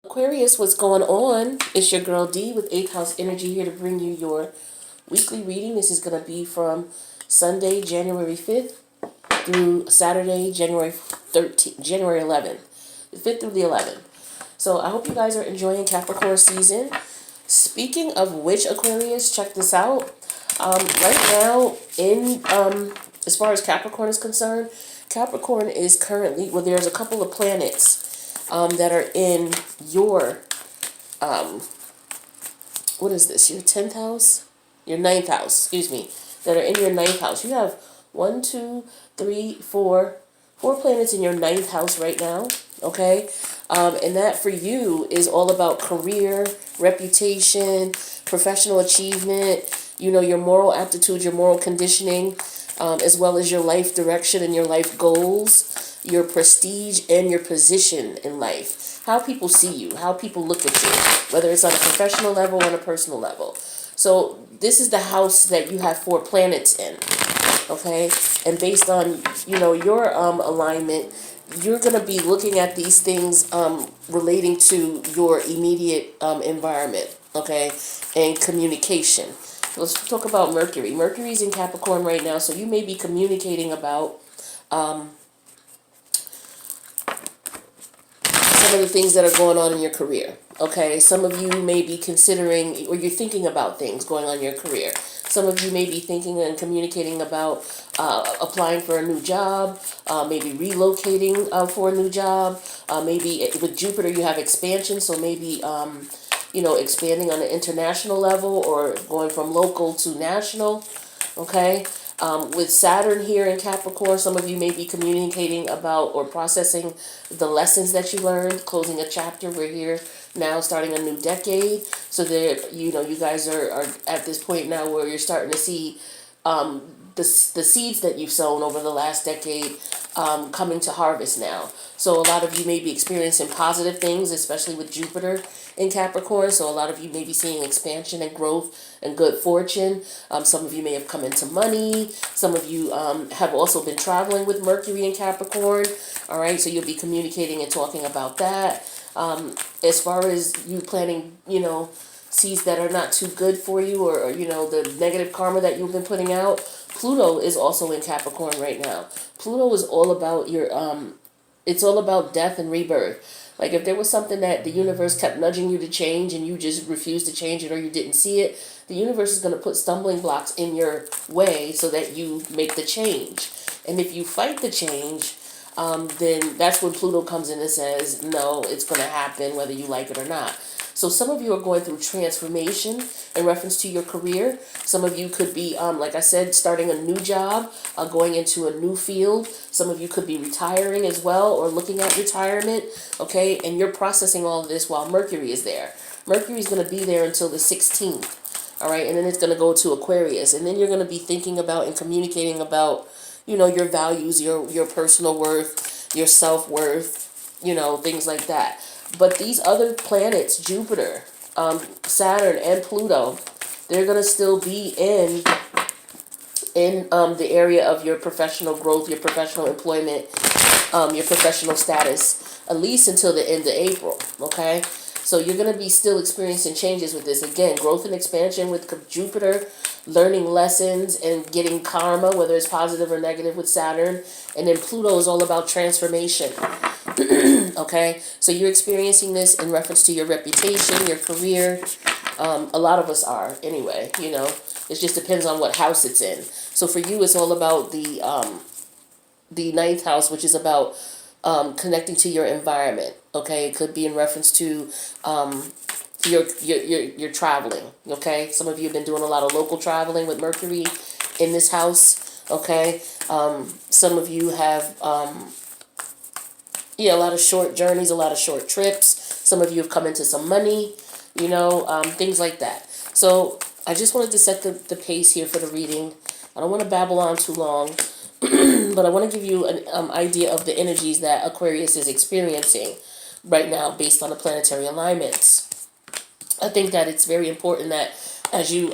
Aquarius, what's going on? It's your girl D with 8th House Energy here to bring you your weekly reading. This is going to be from Sunday, January 5th through Saturday, January 11th. The 5th through the 11th. So I hope you guys are enjoying Capricorn season. Speaking of which, Aquarius, check this out. Right now, as far as Capricorn is concerned, Capricorn is currently, well, there's a couple of planets that are in your, what is this, your 10th house? Your 9th house, excuse me, that are in your 9th house. You have one, two, three, four planets in your 9th house right now, okay? And that for you is all about career, reputation, professional achievement, you know, your moral aptitude, your moral conditioning, as well as your life direction and your life goals, your prestige and your position in life. How people see you, how people look at you, whether it's on a professional level or on a personal level. So this is the house that you have 4 planets in, okay? And based on, you know, your alignment, you're going to be looking at these things relating to your immediate environment, okay, and communication. Let's talk about Mercury. Mercury's in Capricorn right now, so you may be communicating about some of the things that are going on in your career, okay? Some of you may be considering, or you're thinking about things going on in your career. Some of you may be thinking and communicating about applying for a new job, maybe relocating for a new job. Maybe with Jupiter you have expansion, so maybe you know, expanding on an international level or going from local to national, okay? With Saturn here in Capricorn, some of you may be communicating about or processing the lessons that you learned, closing a chapter. We're here now starting a new decade. So that, you know, you guys are at this point now where you're starting to see the seeds that you've sown over the last decade coming to harvest now. So a lot of you may be experiencing positive things, especially with Jupiter in Capricorn. So a lot of you may be seeing expansion and growth and good fortune. Some of you may have come into money. Some of you have also been traveling with Mercury in Capricorn. All right, so you'll be communicating and talking about that. As far as you planning, you know, seeds that are not too good for you, or you know, the negative karma that you've been putting out, Pluto is also in Capricorn right now. Pluto is all about your it's all about death and rebirth. Like if there was something that the universe kept nudging you to change and you just refused to change it or you didn't see it, the universe is going to put stumbling blocks in your way so that you make the change. And if you fight the change, then that's when Pluto comes in and says, no, it's going to happen whether you like it or not. So some of you are going through transformation in reference to your career. Some of you could be, like I said, starting a new job, going into a new field. Some of you could be retiring as well or looking at retirement, okay? And you're processing all of this while Mercury is there. Mercury is going to be there until the 16th, all right? And then it's going to go to Aquarius. And then you're going to be thinking about and communicating about, you know, your values, your personal worth, your self-worth, you know, things like that. But these other planets, Jupiter, Saturn, and Pluto, they're going to still be in the area of your professional growth, your professional employment, your professional status, at least until the end of April, okay? So you're going to be still experiencing changes with this. Again, growth and expansion with Jupiter, learning lessons and getting karma, whether it's positive or negative with Saturn. And then Pluto is all about transformation. Okay, so you're experiencing this in reference to your reputation, your career. A lot of us are anyway, you know. It just depends on what house it's in. So for you, it's all about the 9th house, which is about connecting to your environment. Okay, it could be in reference to your traveling. Okay, some of you have been doing a lot of local traveling with Mercury in this house. Okay, some of you have yeah, a lot of short journeys, a lot of short trips. Some of you have come into some money, you know, things like that. So I just wanted to set the pace here for the reading. I don't want to babble on too long, but I want to give you an idea of the energies that Aquarius is experiencing right now based on the planetary alignments. I think that it's very important that as you,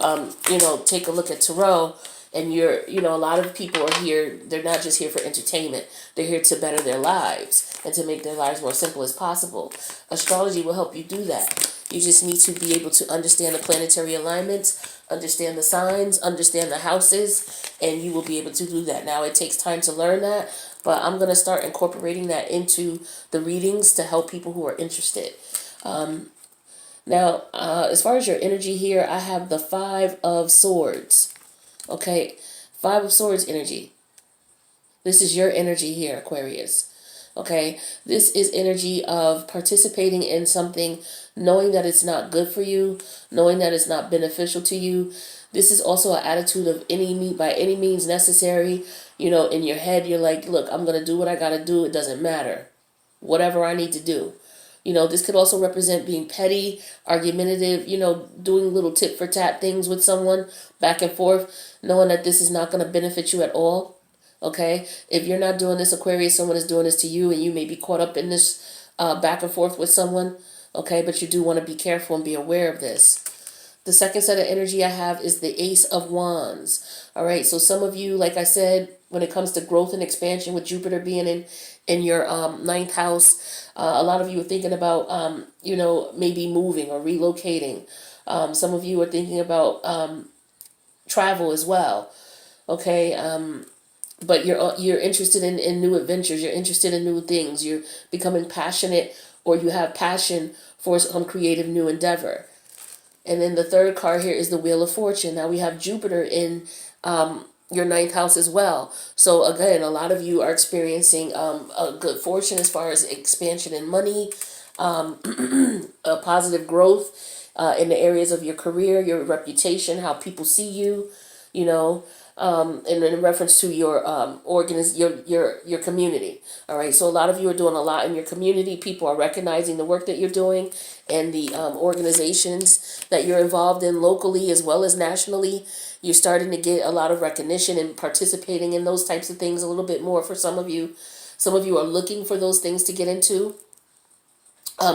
you know, take a look at tarot And a lot of people are here, they're not just here for entertainment. They're here to better their lives and to make their lives more simple as possible. Astrology will help you do that. You just need to be able to understand the planetary alignments, understand the signs, understand the houses, and you will be able to do that. Now, it takes time to learn that, but I'm going to start incorporating that into the readings to help people who are interested. Now, as far as your energy here, I have the Five of Swords. Okay, Five of Swords energy. This is your energy here, Aquarius. Okay, this is energy of participating in something, knowing that it's not good for you, knowing that it's not beneficial to you. This is also an attitude of by any means necessary. In your head, you're like, look, I'm going to do what I got to do. It doesn't matter. Whatever I need to do. This could also represent being petty, argumentative, doing little tit for tat things with someone back and forth, knowing that this is not going to benefit you at all. Okay? If you're not doing this, Aquarius, someone is doing this to you, and you may be caught up in this back and forth with someone. Okay? But you do want to be careful and be aware of this. The second set of energy I have is the Ace of Wands. All right, so some of you, like I said, when it comes to growth and expansion with Jupiter being in your ninth house, a lot of you are thinking about, maybe moving or relocating. Some of you are thinking about travel as well. Okay, but you're interested in new adventures. You're interested in new things. You're becoming passionate, or you have passion for some creative new endeavor. And then the third card here is the Wheel of Fortune. Now we have Jupiter in your ninth house as well. So again, a lot of you are experiencing a good fortune as far as expansion in money, a positive growth in the areas of your career, your reputation, how people see you, and in reference to your your community. All right, so a lot of you are doing a lot in your community. People are recognizing the work that you're doing and the organizations that you're involved in locally as well as nationally. You're starting to get a lot of recognition and participating in those types of things a little bit more for some of you. Some of you are looking for those things to get into.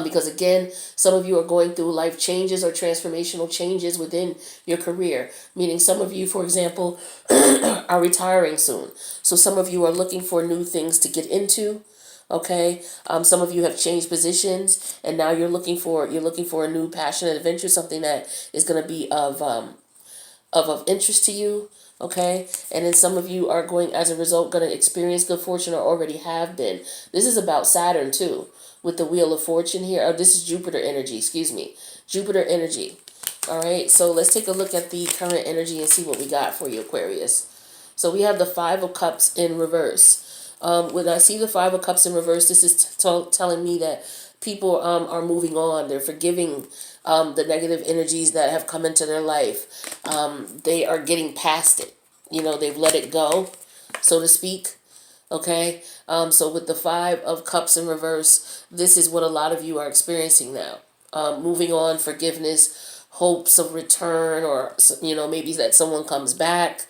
Because again, some of you are going through life changes or transformational changes within your career. Meaning some of you, for example, are retiring soon. So some of you are looking for new things to get into. Okay. Some of you have changed positions, and now you're looking for a new passionate adventure, something that is going to be of interest to you. Okay. And then some of you are going, as a result, going to experience good fortune or already have been. This is about Saturn too, with the Wheel of Fortune here. Oh, this is Jupiter energy, excuse me. Jupiter energy. All right, so let's take a look at the current energy and see what we got for you, Aquarius. So we have the Five of Cups in reverse. When I see the Five of Cups in reverse, this is telling me that people are moving on. They're forgiving the negative energies that have come into their life. They are getting past it. They've let it go, so to speak. Okay, so with the Five of Cups in reverse, this is what a lot of you are experiencing now. Moving on, forgiveness, hopes of return, or maybe that someone comes back.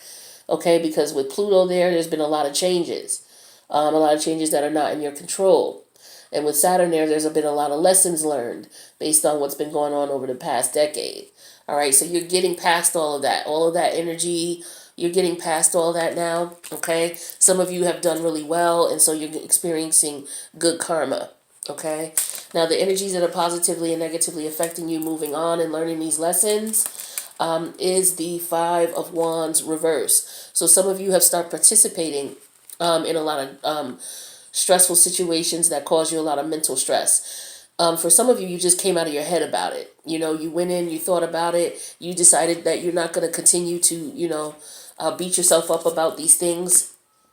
Okay, because with Pluto there's been a lot of changes, a lot of changes that are not in your control. And with Saturn there's been a lot of lessons learned based on what's been going on over the past decade. All right, so you're getting past all of that energy. You're getting past all that now, okay? Some of you have done really well, and so you're experiencing good karma, okay? Now, the energies that are positively and negatively affecting you moving on and learning these lessons is the Five of Wands reverse. So some of you have started participating in a lot of stressful situations that cause you a lot of mental stress. For some of you, you just came out of your head about it. You went in, you thought about it, you decided that you're not going to continue to, beat yourself up about these things.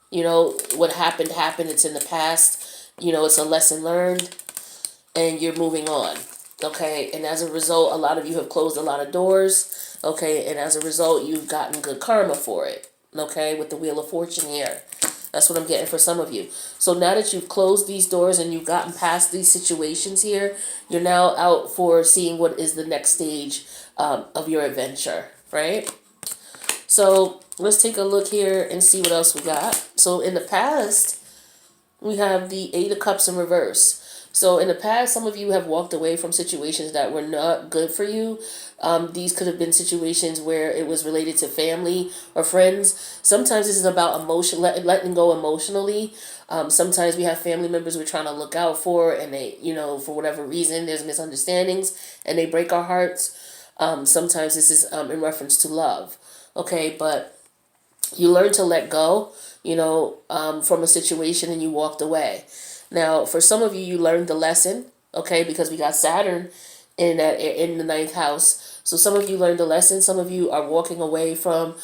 What happened, it's in the past. It's a lesson learned, and you're moving on. Okay, and as a result, a lot of you have closed a lot of doors. Okay, and as a result, you've gotten good karma for it. Okay, with the Wheel of Fortune here. That's what I'm getting for some of you. So now that you've closed these doors and you've gotten past these situations here, you're now out for seeing what is the next stage of your adventure, right? So let's take a look here and see what else we got. So in the past, we have the Eight of Cups in reverse. So in the past, some of you have walked away from situations that were not good for you. These could have been situations where it was related to family or friends. Sometimes this is about emotion, letting go emotionally. Sometimes we have family members we're trying to look out for, and they, for whatever reason, there's misunderstandings, and they break our hearts. Sometimes this is in reference to love. Okay, but you learn to let go, from a situation, and you walked away. Now, for some of you, you learned the lesson, okay, because we got Saturn in the ninth house. So some of you learned the lesson. Some of you are walking away from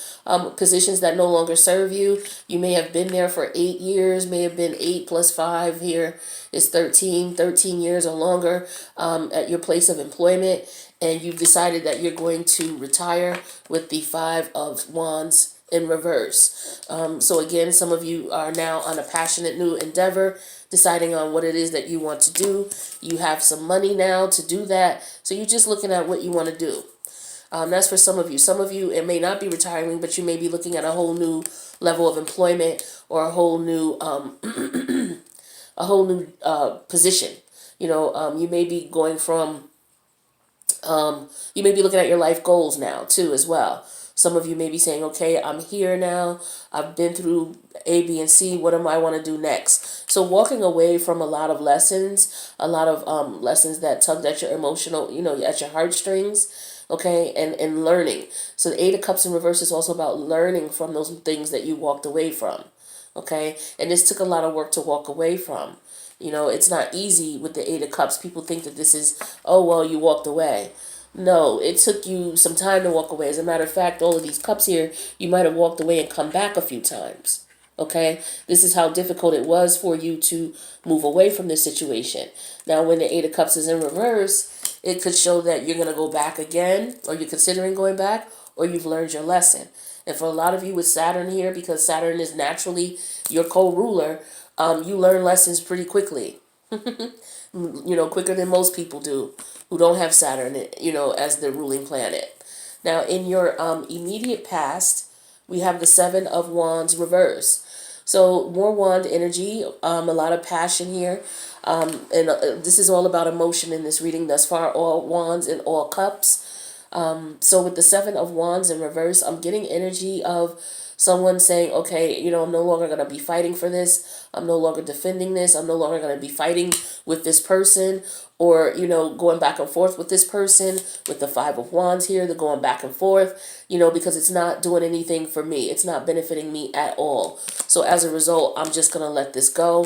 positions that no longer serve you. You may have been there for 8 years, may have been 8 plus 5 here is 13 years or longer at your place of employment. And you've decided that you're going to retire with the Five of Wands in reverse. So again, some of you are now on a passionate new endeavor, deciding on what it is that you want to do. You have some money now to do that. So you're just looking at what you want to do. That's for some of you. Some of you, it may not be retiring, but you may be looking at a whole new level of employment, or a whole new position. You may be going from you may be looking at your life goals now too as well. Some of you may be saying, okay, I'm here now. I've been through A, B, and C. What am I want to do next? So walking away from a lot of lessons, lessons that tugged at your emotional, at your heartstrings, okay, and learning. So the Eight of Cups in reverse is also about learning from those things that you walked away from, okay? And this took a lot of work to walk away from. It's not easy with the Eight of Cups. People think that this is, oh, well, you walked away. No, it took you some time to walk away. As a matter of fact, all of these cups here, you might have walked away and come back a few times. Okay? This is how difficult it was for you to move away from this situation. Now, when the Eight of Cups is in reverse, it could show that you're going to go back again, or you're considering going back, or you've learned your lesson. And for a lot of you with Saturn here, because Saturn is naturally your co-ruler, you learn lessons pretty quickly. Quicker than most people do who don't have Saturn, as the ruling planet. Now, in your immediate past, we have the Seven of Wands reverse. So more wand energy, a lot of passion here. And this is all about emotion in this reading thus far, all wands and all cups. So with the Seven of Wands in reverse, I'm getting energy of someone saying, okay, I'm no longer going to be fighting for this. I'm no longer defending this. I'm no longer going to be fighting with this person, or, going back and forth with this person. With the Five of Wands here, they're going back and forth, because it's not doing anything for me. It's not benefiting me at all. So as a result, I'm just going to let this go.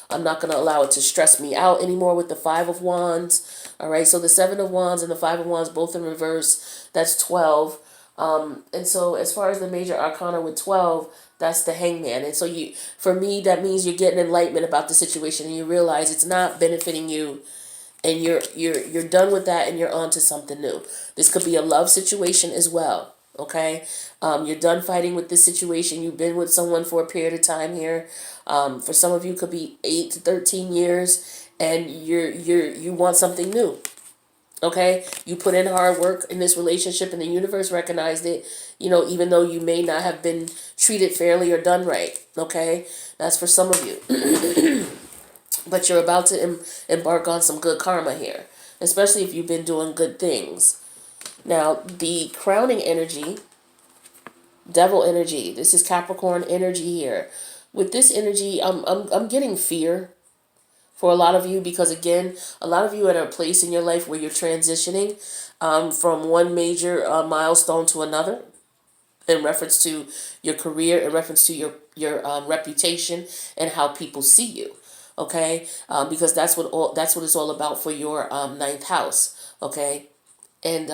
I'm not going to allow it to stress me out anymore with the Five of Wands. All right, so the Seven of Wands and the Five of Wands both in reverse, that's 12. And so as far as the major arcana with 12, that's the Hangman. And so for me, that means you're getting enlightenment about the situation, and you realize it's not benefiting you, and you're done with that, and you're on to something new. This could be a love situation as well. Okay, you're done fighting with this situation. You've been with someone for a period of time here. For some of you, it could be 8 to 13 years, and you want something new. Okay, you put in hard work in this relationship, and the universe recognized it, even though you may not have been treated fairly or done right. Okay, that's for some of you. But you're about to embark on some good karma here, especially if you've been doing good things. Now, the crowning energy, devil energy, this is Capricorn energy here. With this energy, I'm getting fear for a lot of you, because again, a lot of you are at a place in your life where you're transitioning from one major milestone to another, in reference to your career, in reference to your reputation and how people see you. Okay, because that's what it's all about for your ninth house. Okay, and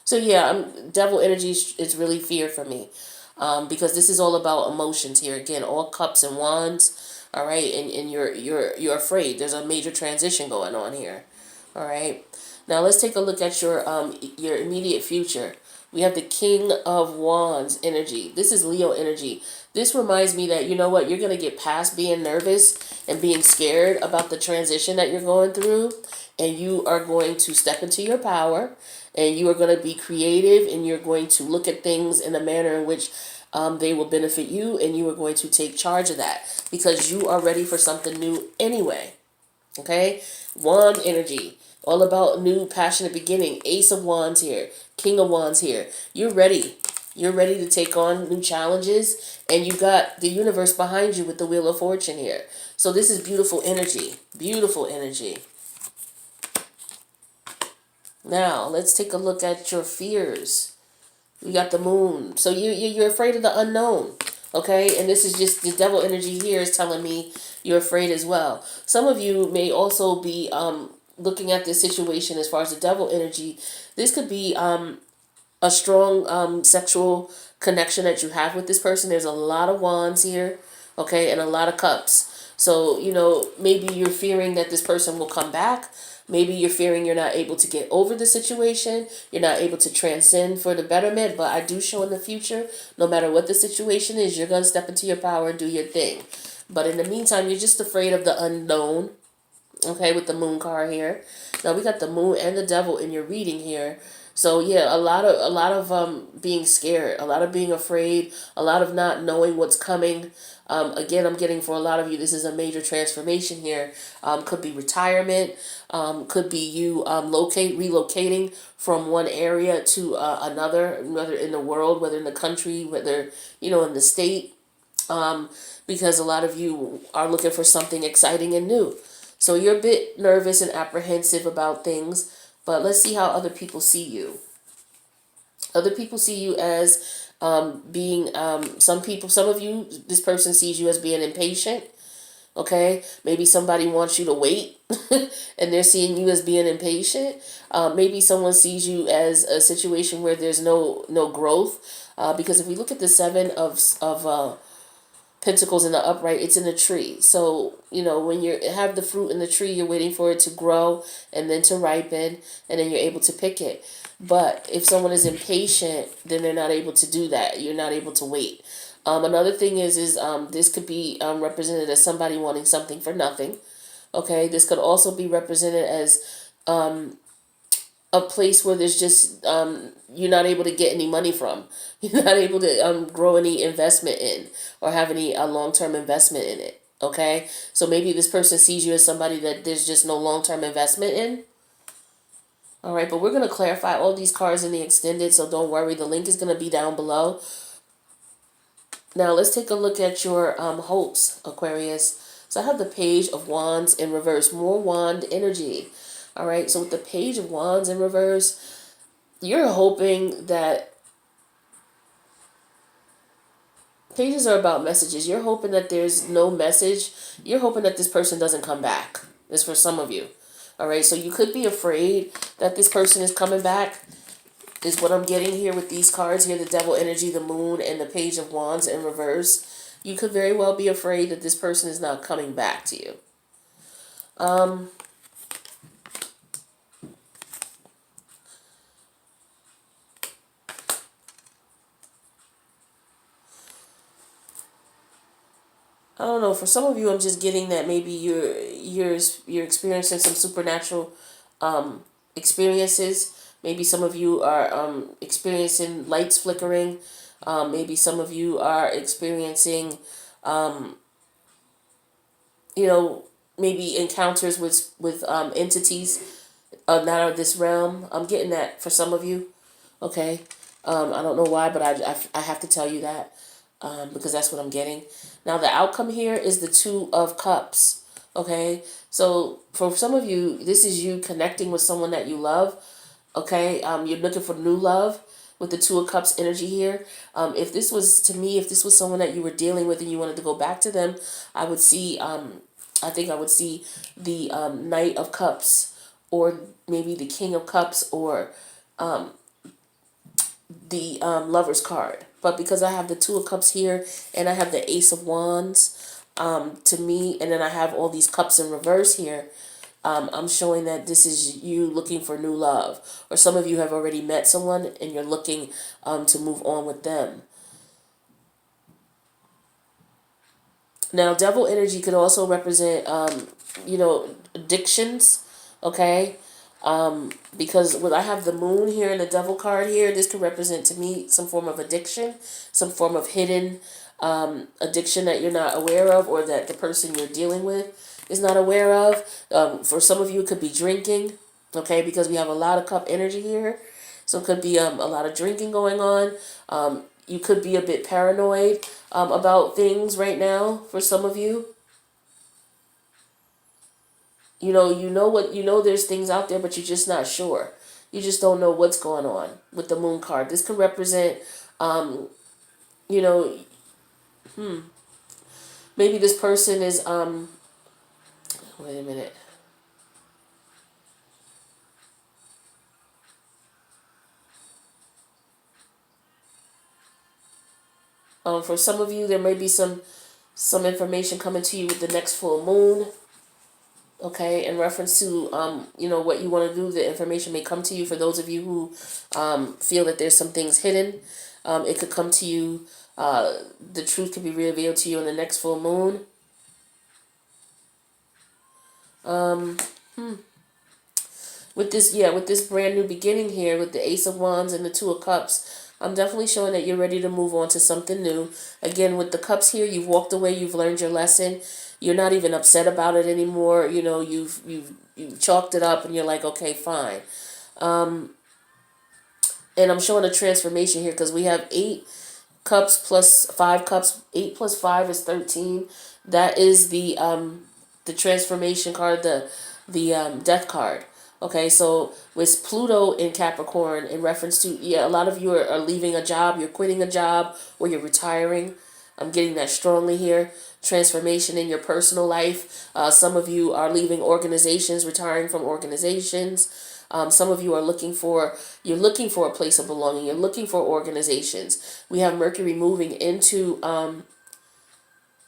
so yeah, devil energy is really fear for me. Because this is all about emotions here. Again, all cups and wands. All right, and you're afraid. There's a major transition going on here. All right. Now let's take a look at your immediate future. We have the King of Wands energy. This is Leo energy. This reminds me that, you know what, you're going to get past being nervous and being scared about the transition that you're going through, and you are going to step into your power, and you are going to be creative, and you're going to look at things in a manner in which They will benefit you, and you are going to take charge of that because you are ready for something new anyway. Okay? Wand energy. All about new passionate beginning. Ace of Wands here. King of Wands here. You're ready. You're ready to take on new challenges, and you got the universe behind you with the Wheel of Fortune here. So this is beautiful energy. Beautiful energy. Now, let's take a look at your fears. We got the moon. So you're afraid of the unknown. Okay? And this is just the devil energy here is telling me you're afraid as well. Some of you may also be looking at this situation as far as the devil energy. This could be a strong sexual connection that you have with this person. There's a lot of wands here, okay, and a lot of cups. So, maybe you're fearing that this person will come back. Maybe you're fearing you're not able to get over the situation. You're not able to transcend for the betterment. But I do show in the future, no matter what the situation is, you're going to step into your power and do your thing. But in the meantime, you're just afraid of the unknown, okay, with the moon card here. Now we got the moon and the devil in your reading here. So yeah, a lot of being scared, a lot of being afraid, a lot of not knowing what's coming. Again, I'm getting for a lot of you, this is a major transformation here. Could be retirement, could be you relocating from one area to another, whether in the world, whether in the country, whether in the state. Because a lot of you are looking for something exciting and new. So you're a bit nervous and apprehensive about things, but let's see how other people see you. Other people see you as being, some of you, this person sees you as being impatient. Okay, maybe somebody wants you to wait and they're seeing you as being impatient. Maybe someone sees you as a situation where there's no growth. Because if we look at the seven of Pentacles in the upright, it's in the tree. So, when you have the fruit in the tree, you're waiting for it to grow and then to ripen, and then you're able to pick it. But if someone is impatient, then they're not able to do that. You're not able to wait. Another thing is this could be represented as somebody wanting something for nothing. Okay, this could also be represented as a place where there's just you're not able to get any money from. You're not able to grow any investment in or have any long-term investment in it. Okay, so maybe this person sees you as somebody that there's just no long-term investment in. All right, but we're going to clarify all these cards in the extended, so don't worry. The link is going to be down below. Now let's take a look at your hopes, Aquarius. So I have the Page of Wands in reverse, more wand energy. All right, so with the Page of Wands in reverse, you're hoping that pages are about messages. You're hoping that there's no message. You're hoping that this person doesn't come back. This for some of you. All right, so you could be afraid that this person is coming back, is what I'm getting here with these cards here, the Devil energy, the Moon, and the Page of Wands in reverse. You could very well be afraid that this person is not coming back to you. I don't know. For some of you, I'm just getting that maybe you're experiencing some supernatural experiences. Maybe some of you are experiencing lights flickering. Maybe some of you are experiencing, maybe encounters with entities not of this realm. I'm getting that for some of you. Okay. I don't know why, but I have to tell you that. Because that's what I'm getting. Now, the outcome here is the Two of Cups, okay? So, for some of you, this is you connecting with someone that you love, okay? You're looking for new love with the Two of Cups energy here. If this was, to me, if this was someone that you were dealing with and you wanted to go back to them, I would see, I think I would see the Knight of Cups, or maybe the King of Cups, or the Lover's card. But because I have the Two of Cups here and I have the Ace of Wands, to me, and then I have all these cups in reverse here, I'm showing that this is you looking for new love. Or some of you have already met someone and you're looking to move on with them. Now, devil energy could also represent, addictions, okay? Because when I have the moon here and the devil card here, this could represent to me some form of addiction, some form of hidden addiction that you're not aware of, or that the person you're dealing with is not aware of. For some of you, it could be drinking, okay, because we have a lot of cup energy here. So it could be a lot of drinking going on. You could be a bit paranoid about things right now for some of you. There's things out there, but you're just not sure. You just don't know what's going on with the moon card. This could represent, um, you know, maybe this person is, wait a minute. For some of you, there may be some information coming to you with the next full moon. Okay, in reference to what you want to do, the information may come to you. For those of you who feel that there's some things hidden, it could come to you. The truth could be revealed to you in the next full moon. With this brand new beginning here, with the Ace of Wands and the Two of Cups, I'm definitely showing that you're ready to move on to something new. Again, with the cups here, you've walked away, you've learned your lesson. You're not even upset about it anymore. You've chalked it up, and you're like, okay, fine. And I'm showing a transformation here because we have 8 cups plus 5 cups. 8 plus 5 is 13. That is the transformation card, the death card. Okay, so with Pluto in Capricorn, in reference to, a lot of you are leaving a job, you're quitting a job, or you're retiring. I'm getting that strongly here. Transformation in your personal life. Some of you are leaving organizations, retiring from organizations. Some of you are you're looking for a place of belonging. You're looking for organizations. We have Mercury moving into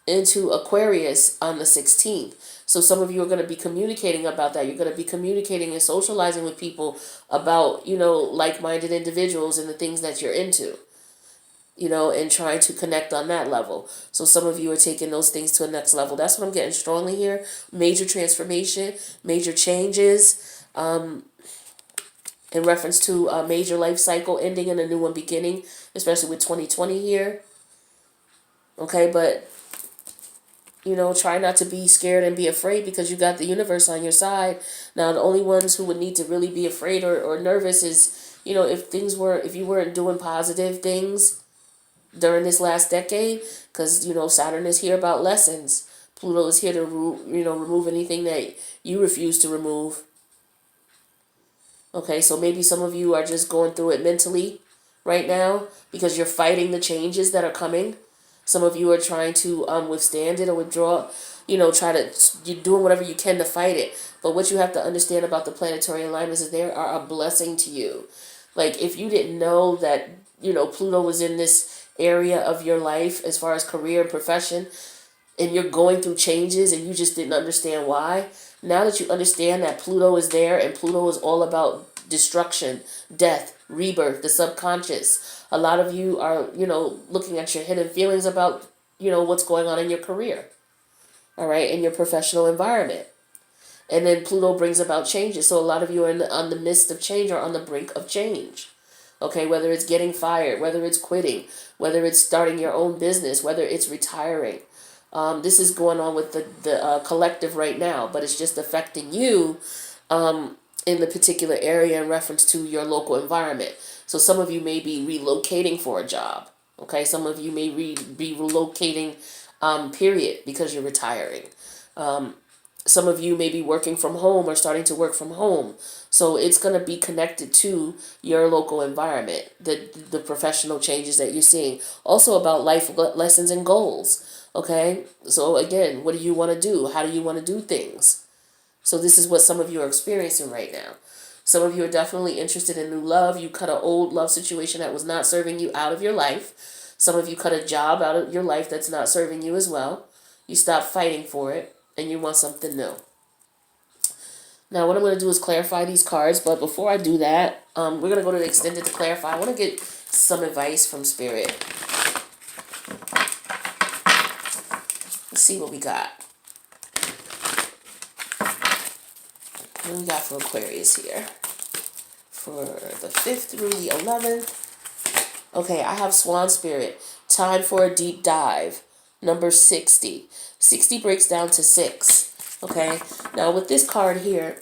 Aquarius on the 16th. So some of you are going to be communicating about that. You're going to be communicating and socializing with people about, like-minded individuals and the things that you're into, and trying to connect on that level. So some of you are taking those things to a next level. That's what I'm getting strongly here. Major transformation, major changes, in reference to a major life cycle ending and a new one beginning, especially with 2020 here. Okay, but try not to be scared and be afraid, because you got the universe on your side. Now, the only ones who would need to really be afraid or nervous is, if you weren't doing positive things during this last decade, because, Saturn is here about lessons. Pluto is here to, remove anything that you refuse to remove. Okay, so maybe some of you are just going through it mentally right now because you're fighting the changes that are coming. Some of you are trying to withstand it or withdraw, you're doing whatever you can to fight it. But what you have to understand about the planetary alignments is they are a blessing to you. Like, if you didn't know that, Pluto was in this area of your life as far as career and profession, and you're going through changes and you just didn't understand why, now that you understand that Pluto is there, and Pluto is all about destruction, death, rebirth, the subconscious. A lot of you are, looking at your hidden feelings about, what's going on in your career, all right, in your professional environment. And then Pluto brings about changes. So a lot of you are on the midst of change or on the brink of change. Okay, whether it's getting fired, whether it's quitting, whether it's starting your own business, whether it's retiring. This is going on with the collective right now, but it's just affecting you in the particular area in reference to your local environment. So some of you may be relocating for a job. Okay, some of you may be relocating, period, because you're retiring. Some of you may be working from home or starting to work from home. So it's going to be connected to your local environment, the professional changes that you're seeing. Also about life lessons and goals. Okay, so again, what do you want to do? How do you want to do things? So this is what some of you are experiencing right now. Some of you are definitely interested in new love. You cut an old love situation that was not serving you out of your life. Some of you cut a job out of your life that's not serving you as well. You stop fighting for it and you want something new. Now, what I'm going to do is clarify these cards, but before I do that, we're going to go to the extended to clarify. I want to get some advice from Spirit. Let's see what we got. What do we got for Aquarius here? For the 5th through the 11th. Okay, I have Swan Spirit. Time for a deep dive. Number 60. 60 breaks down to 6. Okay, now with this card here,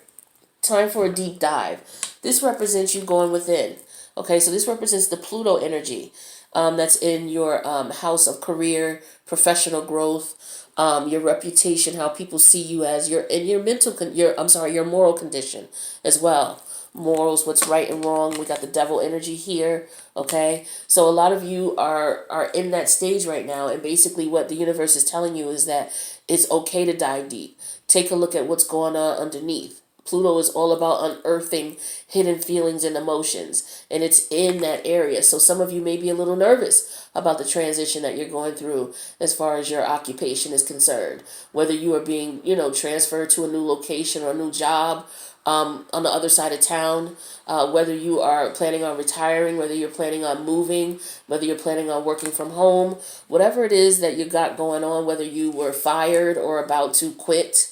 time for a deep dive. This represents you going within. Okay, so this represents the Pluto energy that's in your house of career, professional growth, your reputation, how people see you as your mental, your moral condition as well. Morals, what's right and wrong. We got the devil energy here. Okay, so a lot of you are in that stage right now, and basically what the universe is telling you is that it's okay to dive deep. Take a look at what's going on underneath. Pluto is all about unearthing hidden feelings and emotions, and it's in that area. So some of you may be a little nervous about the transition that you're going through as far as your occupation is concerned. Whether you are being, transferred to a new location or a new job on the other side of town, whether you are planning on retiring, whether you're planning on moving, whether you're planning on working from home, whatever it is that you got going on, whether you were fired or about to quit.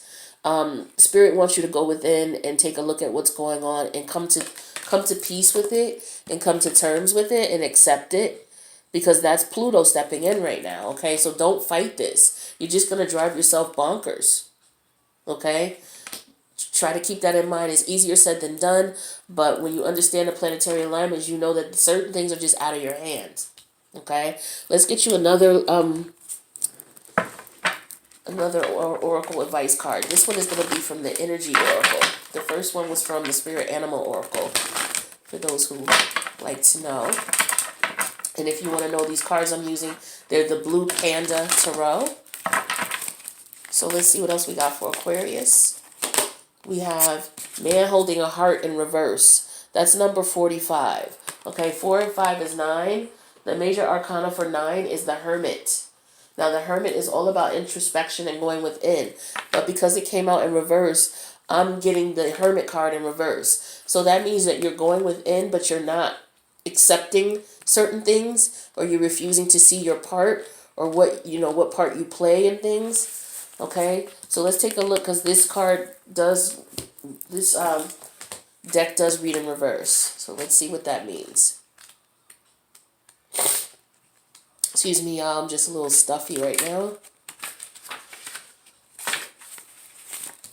Spirit wants you to go within and take a look at what's going on and come to peace with it and come to terms with it and accept it, because that's Pluto stepping in right now. Okay, so don't fight this. You're just gonna drive yourself bonkers. Okay, try to keep that in mind. It's easier said than done, but when you understand the planetary alignments, you know that certain things are just out of your hands. Okay, let's get you another oracle advice card. This one is going to be from the energy oracle. The first one was from the spirit animal oracle, for those who like to know. And if you want to know these cards I'm using, they're the Blue Panda Tarot. So let's see what else we got for Aquarius. We have man holding a heart in reverse. That's number 45. Okay, 4 and 5 is 9. The major arcana for 9 is the Hermit. Now, the Hermit is all about introspection and going within. But because it came out in reverse, I'm getting the Hermit card in reverse. So that means that you're going within, but you're not accepting certain things, or you're refusing to see your part, or what part you play in things. Okay? So let's take a look, because this deck does read in reverse. So let's see what that means. Excuse me, y'all. I'm just a little stuffy right now.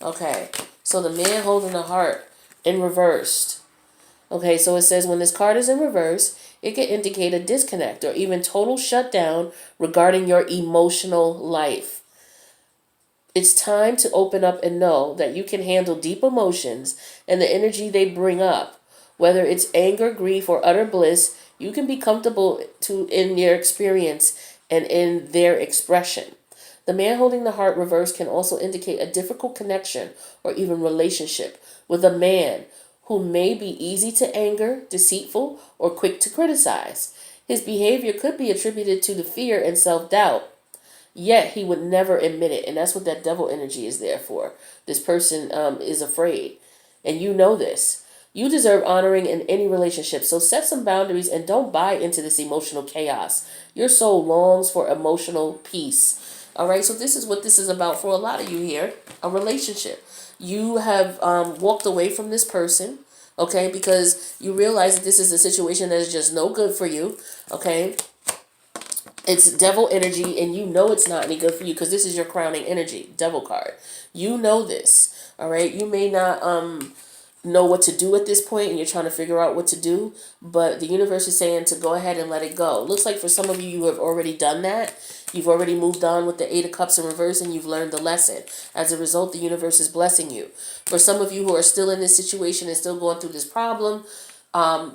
Okay, so the man holding the heart in reversed. Okay, so it says when this card is in reverse, it can indicate a disconnect or even total shutdown regarding your emotional life. It's time to open up and know that you can handle deep emotions and the energy they bring up. Whether it's anger, grief, or utter bliss, you can be comfortable in your experience and in their expression. The man holding the heart reverse can also indicate a difficult connection or even relationship with a man who may be easy to anger, deceitful, or quick to criticize. His behavior could be attributed to the fear and self-doubt, yet he would never admit it, and that's what that devil energy is there for. This person is afraid, and you know this. You deserve honoring in any relationship, so set some boundaries and don't buy into this emotional chaos. Your soul longs for emotional peace. All right, so this is what this is about for a lot of you here, a relationship. You have walked away from this person, okay, because you realize that this is a situation that is just no good for you, okay? It's devil energy, and you know it's not any good for you because this is your crowning energy, devil card. You know this, all right? You may not know what to do at this point, and you're trying to figure out what to do, but the universe is saying to go ahead and let it go. Looks like for some of you, you have already done that. You've already moved on with the 8 of Cups in reverse, and you've learned the lesson. As a result, the universe is blessing you. For some of you who are still in this situation and still going through this problem, the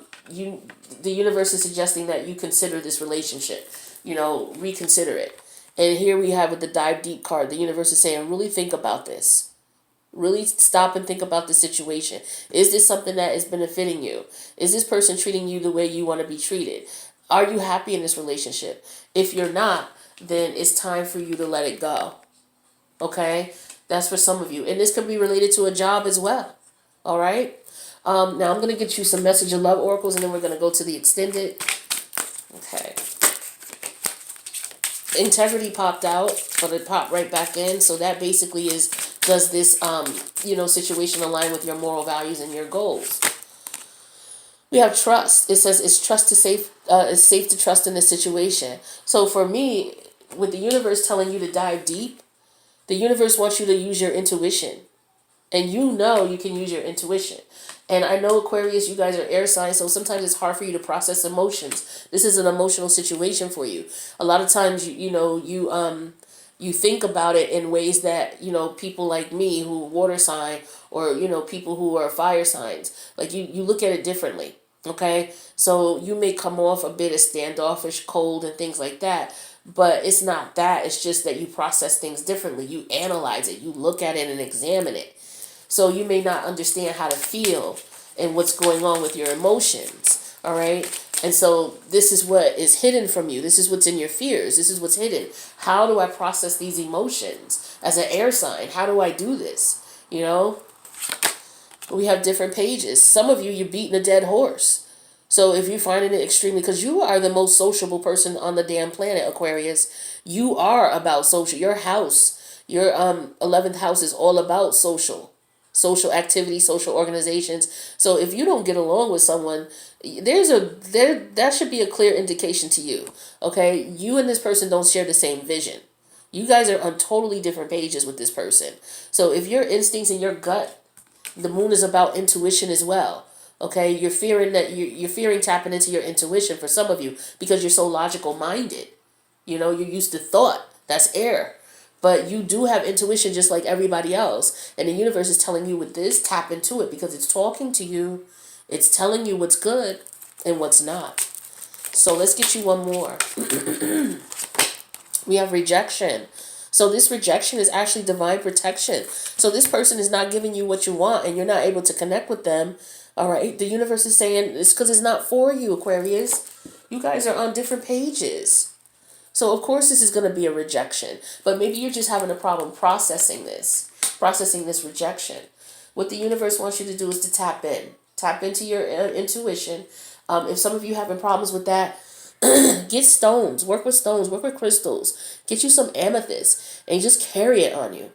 universe is suggesting that you consider this relationship. Reconsider it. And here we have with the Dive Deep card, the universe is saying, really think about this. Really stop and think about the situation. Is this something that is benefiting you? Is this person treating you the way you want to be treated? Are you happy in this relationship? If you're not, then it's time for you to let it go. Okay? That's for some of you. And this could be related to a job as well. All right? Now I'm going to get you some message of love oracles, and then we're going to go to the extended. Okay. Integrity popped out, but it popped right back in. So that basically is Does this, situation align with your moral values and your goals? We have trust. It says it's safe to trust in this situation. So for me, with the universe telling you to dive deep, the universe wants you to use your intuition. And you can use your intuition. And I know, Aquarius, you guys are air signs, so sometimes it's hard for you to process emotions. This is an emotional situation for you. A lot of times, you think about it in ways that, people like me who water sign, or, people who are fire signs, like you look at it differently. Okay? So you may come off a bit of standoffish, cold, and things like that. But it's not that. It's just that you process things differently. You analyze it. You look at it and examine it. So you may not understand how to feel and what's going on with your emotions. All right. And so this is what is hidden from you. This is what's in your fears. This is what's hidden. How do I process these emotions as an air sign? How do I do this? We have different pages. Some of you, you're beating a dead horse. So if you're finding it extremely, because you are the most sociable person on the damn planet, Aquarius, you are about social. Your house, your 11th house is all about social activity, social organizations. So if you don't get along with someone, that should be a clear indication to you. Okay, you and this person don't share the same vision. You guys are on totally different pages with this person. So if your instincts and your gut, the moon is about intuition as well. Okay, you're fearing you're fearing tapping into your intuition for some of you because you're so logical minded. You're used to thought. That's air. But you do have intuition just like everybody else. And the universe is telling you with this, tap into it because it's talking to you. It's telling you what's good and what's not. So let's get you one more. We have rejection. So this rejection is actually divine protection. So this person is not giving you what you want and you're not able to connect with them. All right. The universe is saying it's because it's not for you, Aquarius. You guys are on different pages. So of course this is going to be a rejection. But maybe you're just having a problem processing this rejection. What the universe wants you to do is to tap in. Tap into your intuition. If some of you having problems with that, get stones. Work with stones. Work with crystals. Get you some amethyst and just carry it on you.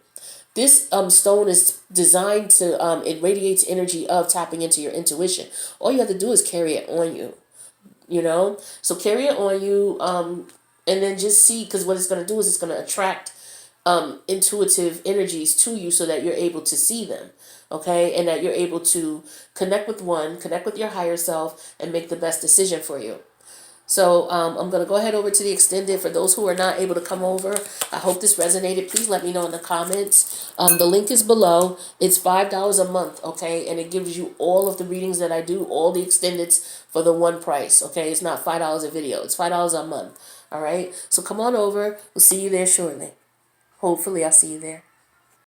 This stone is designed to, it radiates energy of tapping into your intuition. All you have to do is carry it on you, So carry it on you, and then just see, because what it's going to do is it's going to attract intuitive energies to you so that you're able to see them, okay? And that you're able to connect with your higher self and make the best decision for you. So I'm going to go ahead over to the extended. For those who are not able to come over, I hope this resonated. Please let me know in the comments. The link is below. It's $5 a month, okay? And it gives you all of the readings that I do, all the extendeds for the one price, okay? It's not $5 a video. It's $5 a month, all right? So come on over. We'll see you there shortly. Hopefully I'll see you there.